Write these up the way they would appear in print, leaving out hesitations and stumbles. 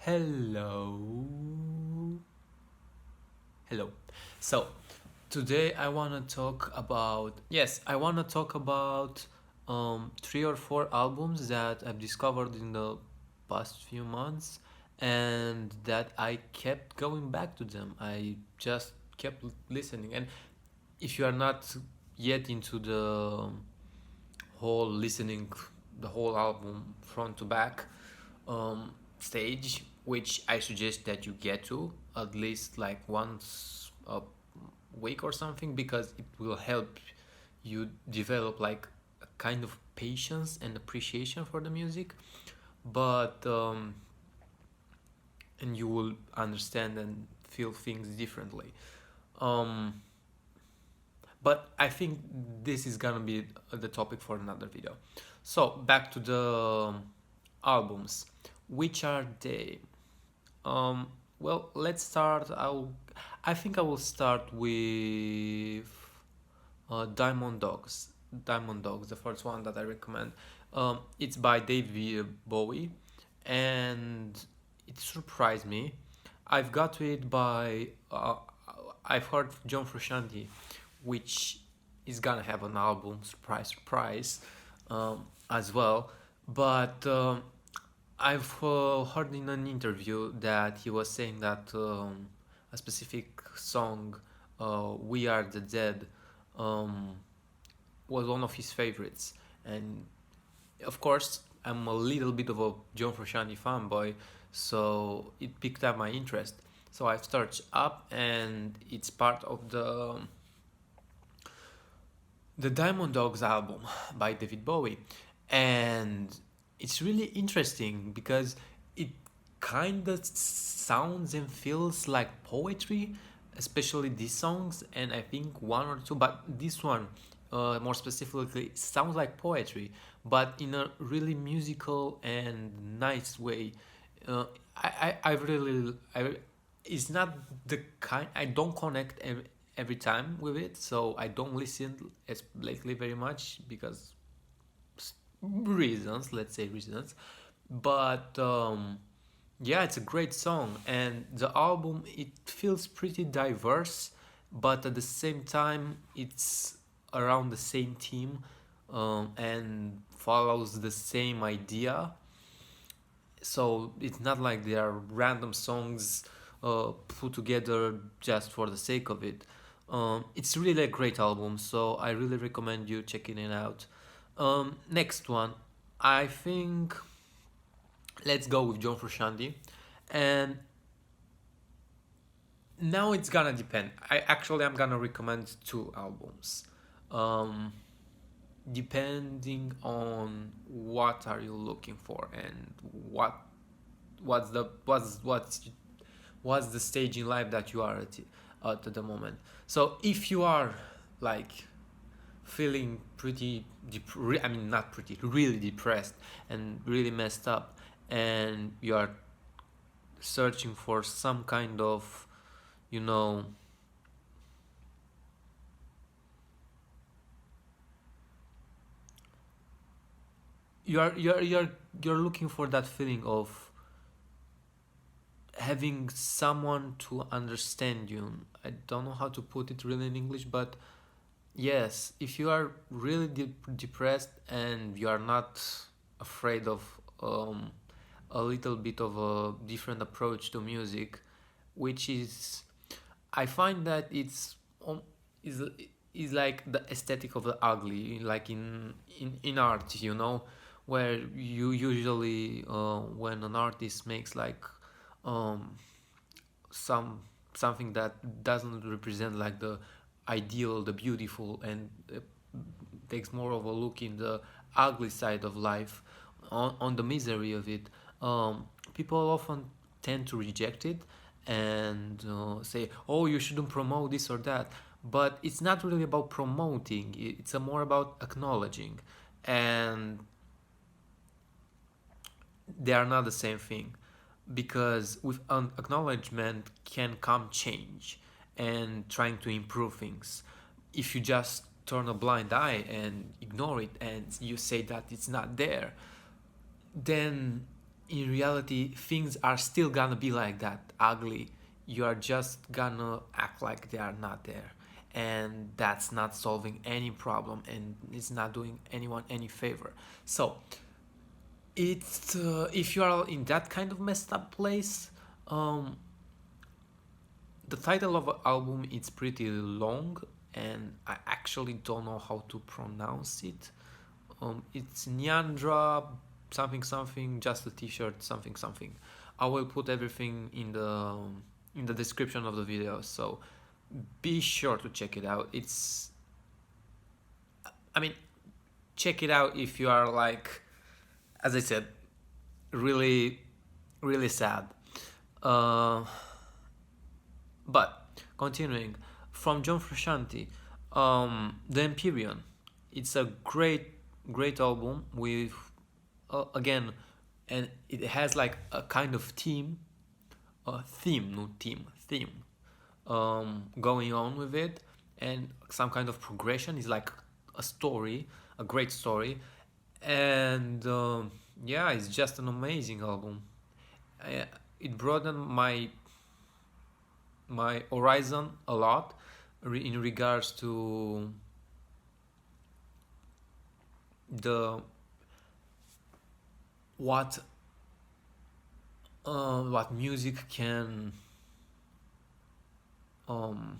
Hello. Hello. So, today I want to talk about three or four albums that I've discovered in the past few months and that I kept going back to them. I just kept listening, and if you are not yet into the whole listening the whole album front to back stage, which I suggest that you get to at least like once a week or something, because it will help you develop like a kind of patience and appreciation for the music. But and you will understand and feel things differently. um but I think this is gonna be the topic for another video. So back to the albums. Which are they? Well, let's start. I think I will start with Diamond Dogs. Diamond Dogs, the first one that I recommend. It's by David Bowie, and it surprised me. I've got to it by I've heard John Frusciante, which is gonna have an album, surprise, surprise, as well. But I've heard in an interview that he was saying that a specific song, "We Are the Dead," um, was one of his favorites, and of course, I'm a little bit of a John Frusciante fanboy, so it picked up my interest. So I searched up, and it's part of the Diamond Dogs album by David Bowie, and it's really interesting because it kind of sounds and feels like poetry, especially these songs, and I think one or two, but this one more specifically sounds like poetry, but in a really musical and nice way. I really it's not the kind I don't connect every time with it, so I don't listen as lately very much because reasons, let's say reasons. But yeah, it's a great song, and the album, it feels pretty diverse, but at the same time it's around the same theme, and follows the same idea. So it's not like they are random songs put together just for the sake of it. It's really a great album, so I really recommend you checking it out. Next one, I think let's go with John Frusciante, and now it's gonna depend. I'm gonna recommend two albums, um, depending on what are you looking for and what's the stage in life that you are at the moment. So if you are like feeling I mean, not pretty, really depressed and really messed up, and you are searching for some kind of, you know, you're looking for that feeling of having someone to understand you. I don't know how to put it really in English, but yes, if you are really depressed and you are not afraid of a little bit of a different approach to music, which is, I find that it's is is like the aesthetic of the ugly, like in art, where you usually when an artist makes like um some something that doesn't represent like the ideal, the beautiful, and takes more of a look in the ugly side of life, on the misery of it. People often tend to reject it and say, "Oh, you shouldn't promote this or that." But it's not really about promoting; it's more about acknowledging, and they are not the same thing, because with an acknowledgement can come change and trying to improve things. If you just turn a blind eye and ignore it and you say that it's not there, then in reality things are still gonna be like that, ugly. You are just gonna act like they are not there, and that's not solving any problem, and it's not doing anyone any favor. So it's if you are in that kind of messed up place, um, the title of the album is pretty long, and I actually don't know how to pronounce it. It's Nyandra something something, just a T-shirt something something. I will put everything in the description of the video, so be sure to check it out. I mean, check it out if you are like, as I said, really, really sad. Uh, but continuing from John Frusciante, the Empyrean. It's a great album with again, and it has like a kind of theme, no theme, going on with it, and some kind of progression. Is like a story, a great story, and yeah, it's just an amazing album. It broadened my horizon a lot in regards to the what music can um,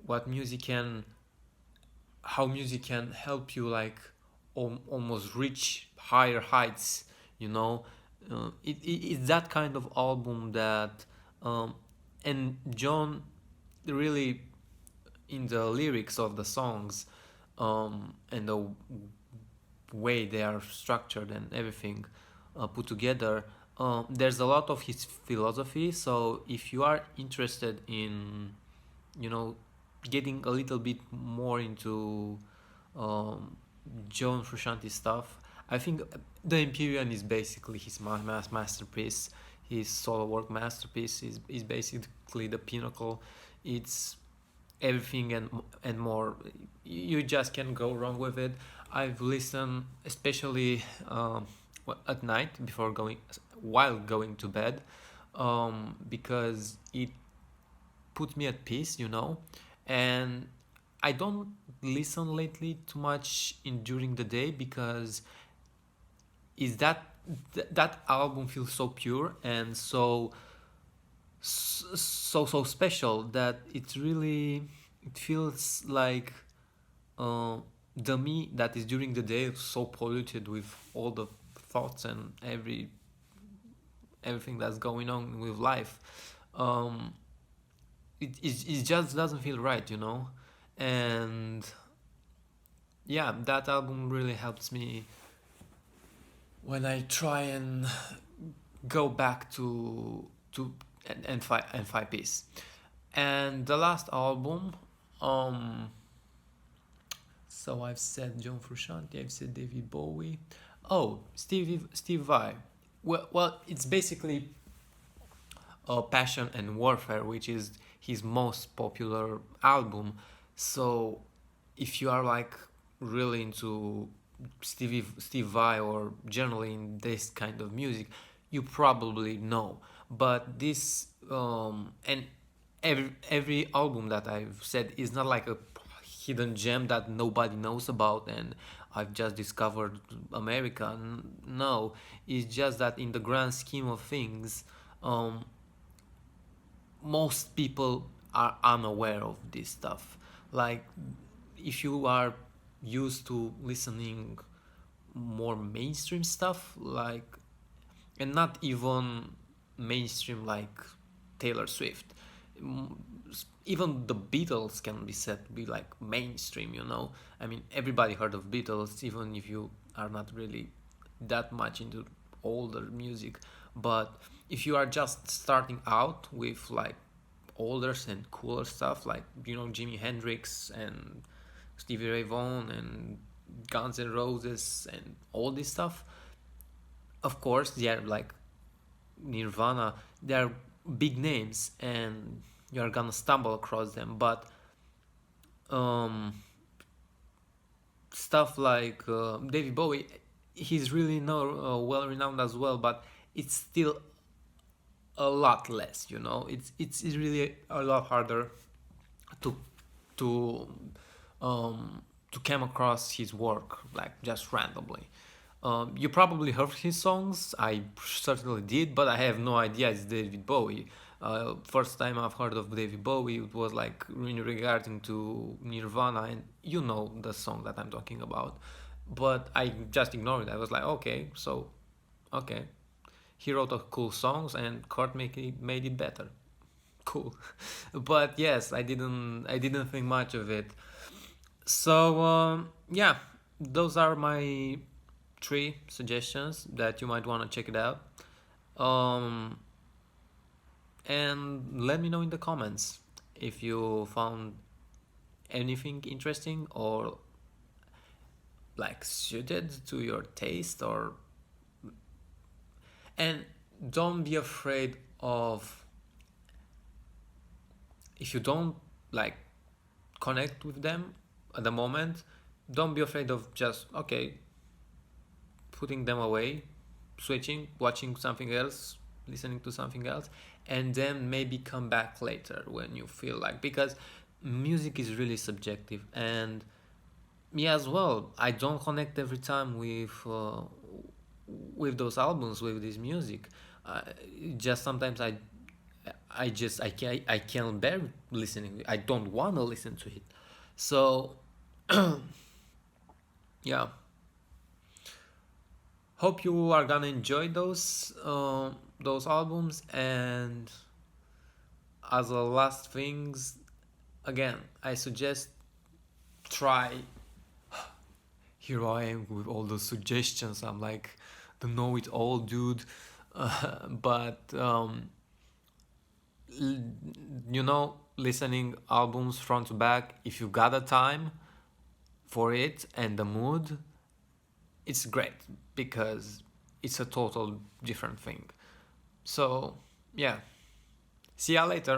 what music can how music can help you like almost reach higher heights, you know. It's that kind of album that and John really, in the lyrics of the songs, and the way they are structured and everything put together, there's a lot of his philosophy. So if you are interested in, you know, getting a little bit more into John Frusciante stuff, I think the Empyrean is basically his masterpiece. His solo work masterpiece is basically the pinnacle. It's everything and more. You just can't go wrong with it. I've listened, especially at night while going to bed, because it puts me at peace, you know. And I don't listen lately too much during the day, because is that album feels so pure and so special that it feels like the me that is during the day is so polluted with all the thoughts and everything that's going on with life. It just doesn't feel right, you know. And yeah, that album really helps me when I try and go back to and five piece. And the last album, so I've said John Frusciante, I've said David Bowie. Oh, Steve Vai. Well, it's basically Passion and Warfare, which is his most popular album. So if you are like really into Steve Vai, or generally in this kind of music, you probably know. But this and every album that I've said is not like a hidden gem that nobody knows about and I've just discovered America. No, it's just that in the grand scheme of things, most people are unaware of this stuff. Like, if you are used to listening more mainstream stuff, like, and not even mainstream like Taylor Swift, even the Beatles can be said to be like mainstream, you know. I mean, everybody heard of Beatles, even if you are not really that much into older music. But if you are just starting out with like older and cooler stuff, like, you know, Jimi Hendrix and Stevie Ray Vaughan and Guns N' Roses and all this stuff, of course they are like Nirvana, they are big names and you're gonna stumble across them. But stuff like David Bowie, he's really well renowned as well, but it's still a lot less. You know, it's really a lot harder to to to come across his work like just randomly. You probably heard his songs. I certainly did, but I have no idea it's David Bowie. First time I've heard of David Bowie, it was like in regarding to Nirvana, and you know the song that I'm talking about. But I just ignored it. I was like, okay, so okay, he wrote a cool songs, and Kurt made it better. Cool. But yes, I didn't think much of it. So yeah, those are my three suggestions that you might want to check it out. Um, and let me know in the comments if you found anything interesting or like suited to your taste, or and don't be afraid of, if you don't like connect with them at the moment, don't be afraid of just okay putting them away, switching, watching something else, listening to something else, and then maybe come back later when you feel like, because music is really subjective. And me as well, I don't connect every time with those albums, with this music. uh, just sometimes I can't bear listening. I don't want to listen to it. So yeah, hope you are gonna enjoy those albums. And as a last things, again, I suggest try. Here I am with all those suggestions. I'm like the know-it-all dude. But you know, listening albums front to back, if you got the time for it and the mood, it's great, because it's a total different thing. So yeah, see ya later.